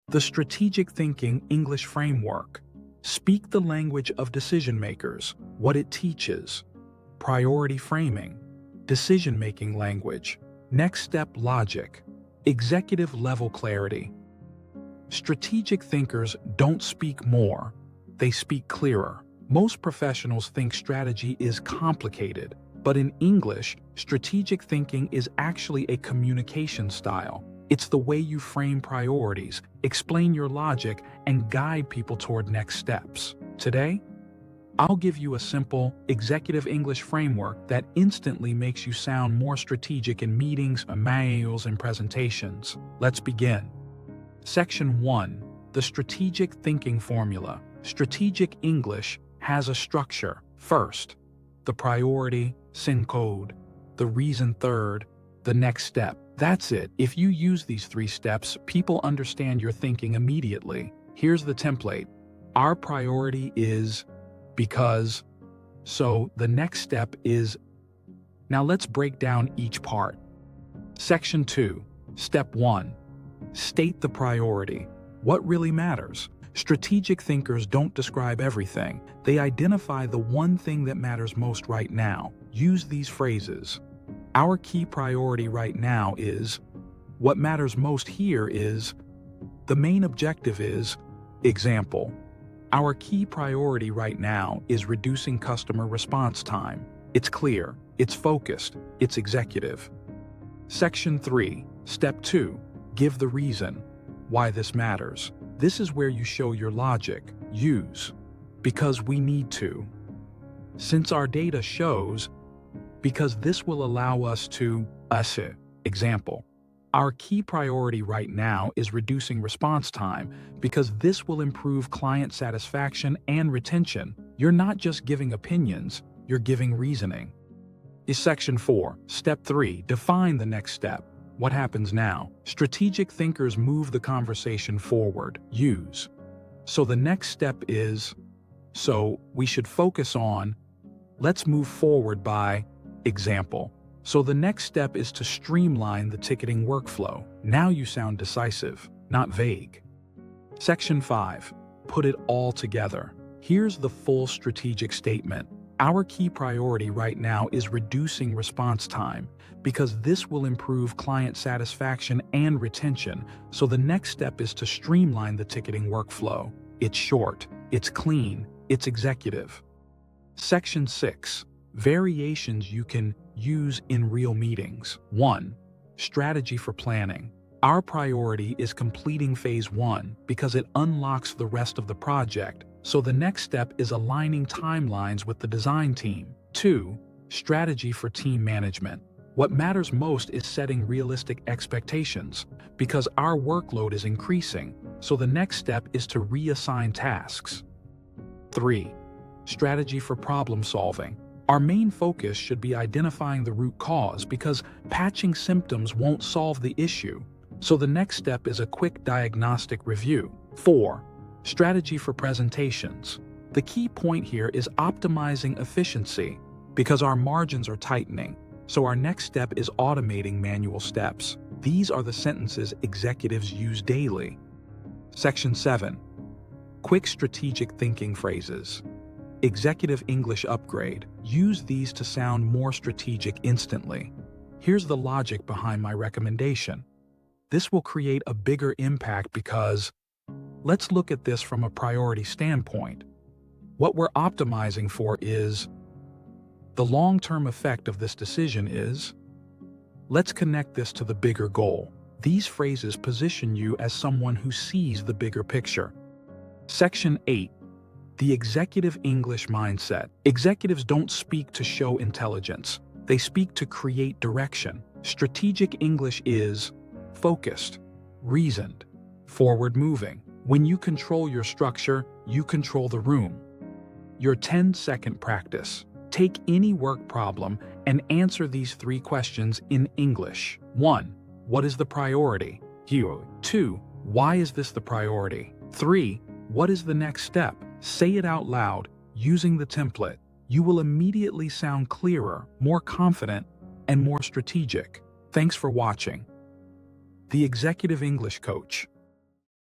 The strategic thinking English framework. Speak the language of decision makers, what it teaches. Priority framing. Decision-making language. Next step logic. Executive level clarity. Strategic thinkers don't speak more, they speak clearer. Most professionals think strategy is complicated, but in English, strategic thinking is actually a communication style. It's the way you frame priorities, explain your logic, and guide people toward next steps. Today, I'll give you a simple, executive English framework that instantly makes you sound more strategic in meetings, emails, and presentations. Let's begin. Section 1. The Strategic Thinking Formula. Strategic English has a structure. First, the priority, sin code, the reason third, the next step. That's it. If you use these 3 steps, people understand your thinking immediately. Here's the template. Our priority is because, so the next step is. Now let's break down each part. Section 2. Step 1. State the priority. What really matters? Strategic thinkers don't describe everything. They identify the one thing that matters most right now. Use these phrases. Our key priority right now is. What matters most here is. The main objective is. Example. Our key priority right now is reducing customer response time. It's clear, it's focused, it's executive. Section 3. Step 2. Give the reason. Why this matters. This is where you show your logic. Use. Because we need to. Since our data shows. Because this will allow us to. Example. Our key priority right now is reducing response time because this will improve client satisfaction and retention. You're not just giving opinions, you're giving reasoning. Section 4. Step 3. Define the next step. What happens now? Strategic thinkers move the conversation forward. Use. So the next step is. So we should focus on. Let's move forward by. Example. So the next step is to streamline the ticketing workflow. Now you sound decisive, not vague. Section 5. Put it all together. Here's the full strategic statement. Our key priority right now is reducing response time because this will improve client satisfaction and retention. So the next step is to streamline the ticketing workflow. It's short, it's clean, it's executive. Section 6. Variations you can use in real meetings. 1. Strategy for planning. Our priority is completing phase 1 because it unlocks the rest of the project, so the next step is aligning timelines with the design team. 2. Strategy for team management. What matters most is setting realistic expectations because our workload is increasing, so the next step is to reassign tasks. 3. Strategy for problem solving. Our main focus should be identifying the root cause because patching symptoms won't solve the issue. So the next step is a quick diagnostic review. 4. Strategy for presentations. The key point here is optimizing efficiency because our margins are tightening. So our next step is automating manual steps. These are the sentences executives use daily. Section 7. Quick strategic thinking phrases. Executive English upgrade. Use these to sound more strategic instantly. Here's the logic behind my recommendation. This will create a bigger impact because. Let's look at this from a priority standpoint. What we're optimizing for is. The long-term effect of this decision is. Let's connect this to the bigger goal. These phrases position you as someone who sees the bigger picture. Section 8. The executive English mindset. Executives don't speak to show intelligence. They speak to create direction. Strategic English is focused, reasoned, forward-moving. When you control your structure, you control the room. Your 10-second practice. Take any work problem and answer these 3 questions in English. 1. What is the priority? 2. Why is this the priority? 3. What is the next step? Say it out loud, using the template. You will immediately sound clearer, more confident, and more strategic. Thanks for watching. The Executive English Coach.